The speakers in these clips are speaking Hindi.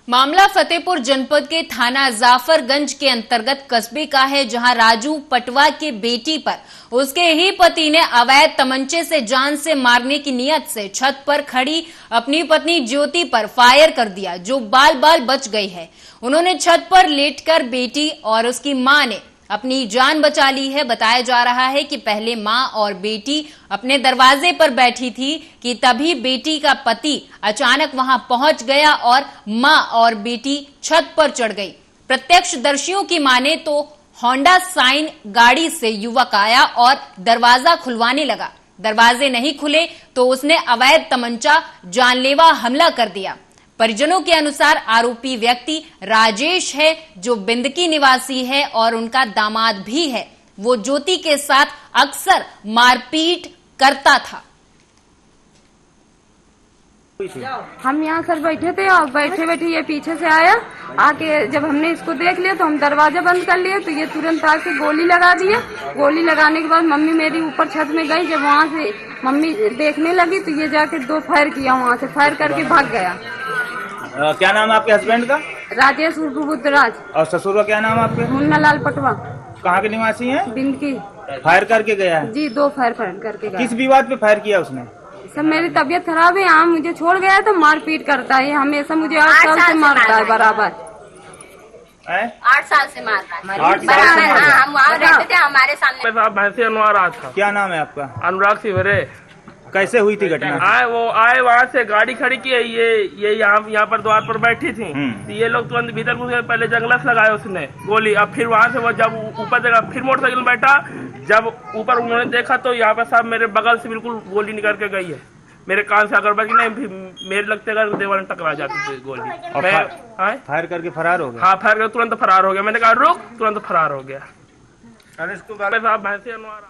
मामला फतेहपुर जनपद के थाना जाफरगंज के अंतर्गत कस्बे का है, जहां राजू पटवा की बेटी पर उसके ही पति ने अवैध तमंचे से जान से मारने की नियत से छत पर खड़ी अपनी पत्नी ज्योति पर फायर कर दिया, जो बाल बाल बच गई है। उन्होंने छत पर लेटकर बेटी और उसकी मां ने अपनी जान बचा ली है। बताया जा रहा है कि पहले मां और बेटी अपने दरवाजे पर बैठी थी कि तभी बेटी का पति अचानक वहां पहुंच गया और मां और बेटी छत पर चढ़ गई। प्रत्यक्षदर्शियों की माने तो होंडा साइन गाड़ी से युवक आया और दरवाजा खुलवाने लगा। दरवाजे नहीं खुले तो उसने अवैध तमंचा जानलेवा हमला कर दिया। परिजनों के अनुसार आरोपी व्यक्ति राजेश है, जो बिंदकी निवासी है और उनका दामाद भी है। वो ज्योति के साथ अक्सर मारपीट करता था। हम यहाँ सर बैठे थे और बैठे बैठे ये पीछे से आया, आके जब हमने इसको देख लिया तो हम दरवाजा बंद कर लिया, तो ये तुरंत आके गोली लगा दिया। गोली लगाने के बाद मम्मी मेरी ऊपर छत में गई। जब वहाँ से मम्मी देखने लगी तो ये जाके 2 फायर किया, वहाँ से फायर करके भाग गया। क्या नाम है आपके हस्बैंड का? राजेश उर्फ बुद्धराज। और ससुर का क्या नाम है आपके? मुन्ना लाल पटवा। कहाँ के निवासी हैं? बिंदकी। फायर करके गया है जी, 2 फायर करके गया। किस विवाद पे फायर किया उसने? सर मेरी तबीयत खराब है, यहाँ मुझे छोड़ गया तो मारपीट करता है हमेशा, मुझे 8 साल से मारता है बराबर। 8 साल से मारता है 8 साल से मारता है। हम वहाँ रहते थे, हमारे सामने भैंसे अनुआ रहा था। क्या नाम है आपका? अनुराग सिवरे। कैसे हुई थी घटना? आए वहाँ से गाड़ी खड़ी की है, ये यहाँ पर द्वार पर बैठी थी। तो ये लोग तुरंत भीतर घुस गए। पहले जंगलस लगाया उसने गोली, अब फिर वहाँ से वो जब ऊपर देखा, फिर मोटरसाइकिल में बैठा, जब ऊपर उन्होंने देखा तो यहाँ पर साहब मेरे बगल से बिल्कुल गोली निकल के गई है। मेरे कान से अगर बच नहीं, मेरे लगते अगर दीवार में टकरा जाती थी गोली। फायर करके फरार हो गया? हाँ, फायर करके तुरंत फरार हो गया। मैंने कहा रुक, तुरंत फरार हो गया। साहब भैंसे अनुआ।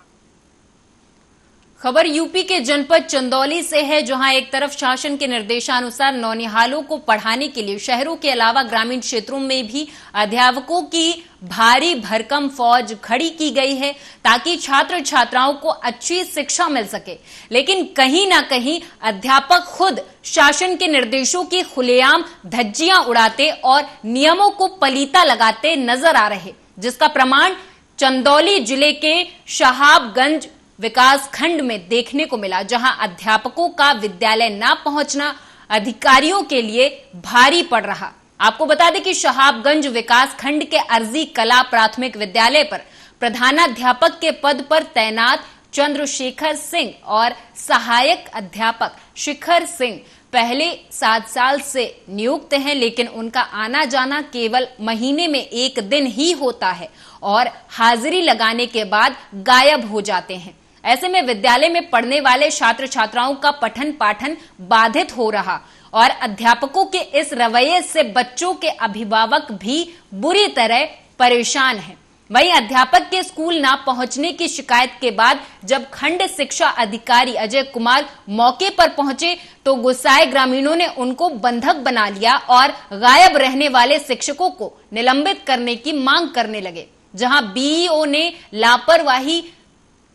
खबर यूपी के जनपद चंदौली से है, जहां एक तरफ शासन के निर्देशानुसार नौनिहालों को पढ़ाने के लिए शहरों के अलावा ग्रामीण क्षेत्रों में भी अध्यापकों की भारी भरकम फौज खड़ी की गई है, ताकि छात्र छात्राओं को अच्छी शिक्षा मिल सके। लेकिन कहीं ना कहीं अध्यापक खुद शासन के निर्देशों की खुलेआम धज्जियां उड़ाते और नियमों को पलीता लगाते नजर आ रहे, जिसका प्रमाण चंदौली जिले के शहाबगंज विकास खंड में देखने को मिला, जहां अध्यापकों का विद्यालय न पहुंचना अधिकारियों के लिए भारी पड़ रहा। आपको बता दें कि शहाबगंज विकास खंड के अर्जी कला प्राथमिक विद्यालय पर प्रधानाध्यापक के पद पर तैनात चंद्रशेखर सिंह और सहायक अध्यापक शिखर सिंह पहले 7 साल से नियुक्त हैं, लेकिन उनका आना जाना केवल महीने में 1 दिन ही होता है और हाजिरी लगाने के बाद गायब हो जाते हैं। ऐसे में विद्यालय में पढ़ने वाले छात्र छात्राओं का पठन पाठन बाधित हो रहा और अध्यापकों के इस रवैये से बच्चों के अभिभावक भी बुरी तरह परेशान हैं। वहीं अध्यापक के स्कूल ना पहुंचने की शिकायत के बाद जब खंड शिक्षा अधिकारी अजय कुमार मौके पर पहुंचे तो गुस्साए ग्रामीणों ने उनको बंधक बना लिया और गायब रहने वाले शिक्षकों को निलंबित करने की मांग करने लगे। जहां बीईओ ने लापरवाही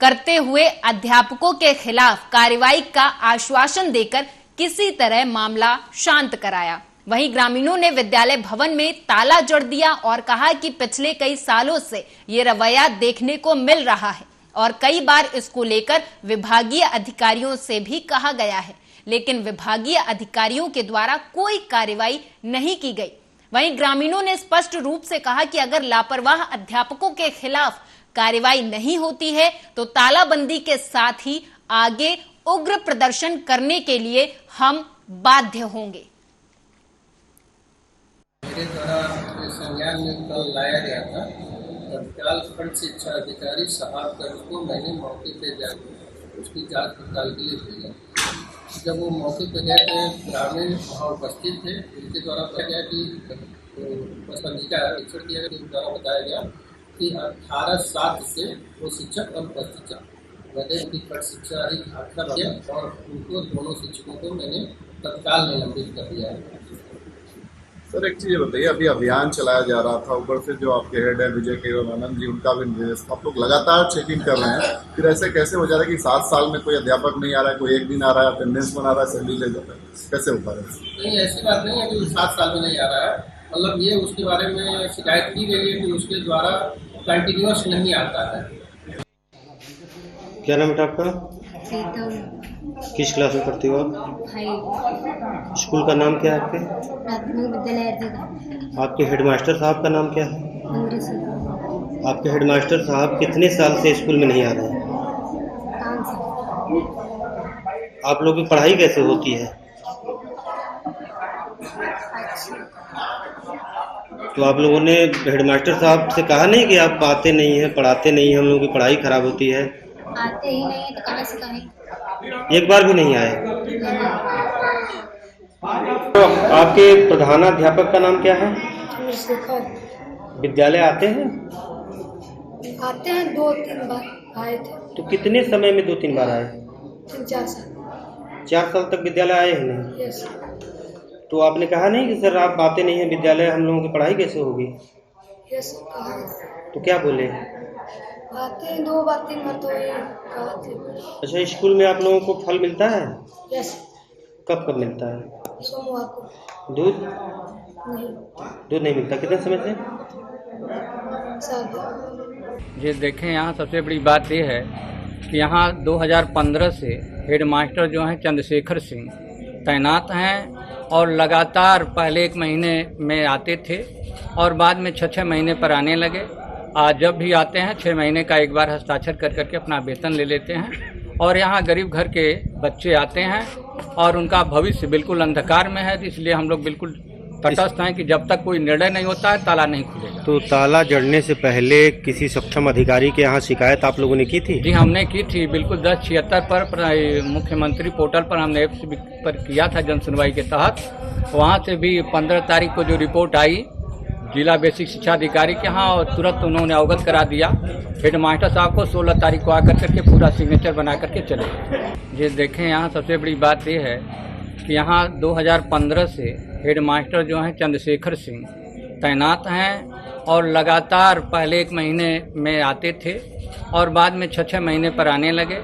करते हुए अध्यापकों के खिलाफ कार्रवाई का आश्वासन देकर किसी तरह मामला शांत कराया। वहीं ग्रामीणों ने विद्यालय भवन में ताला जड़ दिया और कहा कि पिछले कई सालों से ये रवैया देखने को मिल रहा है और कई बार इसको लेकर विभागीय अधिकारियों से भी कहा गया है, लेकिन विभागीय अधिकारियों के द्वारा कोई कार्रवाई नहीं की गई। वहीं ग्रामीणों ने स्पष्ट रूप से कहा कि अगर लापरवाह अध्यापकों के खिलाफ कार्रवाई नहीं होती है तो तालाबंदी के साथ ही आगे उग्र प्रदर्शन करने के लिए हम बाध्य होंगे। मेरे द्वारा संज्ञान में कल लाया गया था तत्काल खंड शिक्षा अधिकारी साहबगंज को मैंने मौके पर जाकर उसकी जांच पड़ताल के लिए भेजा। जब वो मौके पर गए थे, ग्रामीण वहाँ उपस्थित थे, उनके द्वारा बताया गया कि पसंदीदा शिक्षक के द्वारा बताया गया कि 18/7 से वो शिक्षक अनुपस्थित था। मैंने उनकी खंड शिक्षा अधिकारी किया और उनको दोनों शिक्षकों को मैंने तत्काल निलंबित कर दिया है। सर एक चीज बताइए, अभी अभियान चलाया जा रहा था, ऊपर से जो आपके हेड है विजय केवलानंद जी, उनका भी निर्देश था, आप लोग लगातार चेकिंग कर रहे हैं, फिर ऐसे कैसे हो जा रहा है कि 7 साल में कोई अध्यापक नहीं आ रहा है, कोई एक दिन आ रहा है, अटेंडेंस बना रहा है, सैलरी ले जाता है, कैसे हो पा रहा है? नहीं, ऐसी बात नहीं है कि 7 साल में नहीं आ रहा है। मतलब ये उसके बारे में शिकायत की गई है कि उसके द्वारा कंटिन्यूअस नहीं आता है। क्या नाम है आपका? किस क्लास में पढ़ती हो आप? स्कूल का नाम क्या है आपके? प्राथमिक विद्यालय। आपके हेडमास्टर साहब का नाम क्या है? आपके हेडमास्टर साहब कितने साल से स्कूल में नहीं आ रहे हैं? आप लोगों की पढ़ाई कैसे होती है? तो आप लोगों ने हेडमास्टर साहब से कहा नहीं कि आप आते नहीं हैं, पढ़ाते नहीं हैं, हम लोगों की पढ़ाई खराब होती है? आते ही नहीं है तो कहाँ से कहें? एक बार भी नहीं आए? तो आपके प्रधानाध्यापक का नाम क्या है? विद्यालय आते हैं? आते हैं 2-3 बार आए थे। तो कितने समय में 2-3 बार आए? 3-4 साल। 4 साल तक विद्यालय आए ही नहीं? यस। तो आपने कहा नहीं कि सर आप आते नहीं हैं विद्यालय, हम लोगों की पढ़ाई कैसे होगी? यस कहा। तो क्या बोले? आते हैं 2 बार 3 बार तो ये कहा थे। अच्छा, स्कूल में आप लोगों को फल मिलता है? यस। कब कब मिलता है? सोमवार को। दूध? नहीं। दूध नहीं मिलता। कितने समय से? साल। ये देखें, यहाँ सबसे बड़ी बात ये है कि यहाँ 2015 से हेडमास्टर जो हैं चंद्रशेखर सिंह तैनात हैं और लगातार पहले 1 महीने में आते थे और बाद में 6-6 महीने पर आने लगे। आज जब भी आते हैं 6 महीने का एक बार हस्ताक्षर कर करके अपना वेतन ले लेते हैं और यहाँ गरीब घर के बच्चे आते हैं और उनका भविष्य बिल्कुल अंधकार में है। इसलिए हम लोग बिल्कुल तटस्थ हैं कि जब तक कोई निर्णय नहीं होता है ताला नहीं खुलेगा। तो ताला जड़ने से पहले किसी सक्षम अधिकारी के यहाँ शिकायत आप लोगों ने की थी? जी हमने की थी, बिल्कुल 1076 पर मुख्यमंत्री पोर्टल पर हमने ऐप्स पर किया था जन सुनवाई के तहत। वहाँ से भी 15 तारीख को जो रिपोर्ट आई जिला बेसिक शिक्षा अधिकारी के यहाँ और तुरंत उन्होंने अवगत करा दिया हेडमास्टर साहब को। 16 तारीख को आकर करके पूरा सिग्नेचर बना करके चले। ये देखें, यहाँ सबसे बड़ी बात ये है कि यहाँ 2015 से हेडमास्टर जो हैं चंद्रशेखर सिंह तैनात हैं और लगातार पहले 1 महीने में आते थे और बाद में 6-6 महीने पर आने लगे।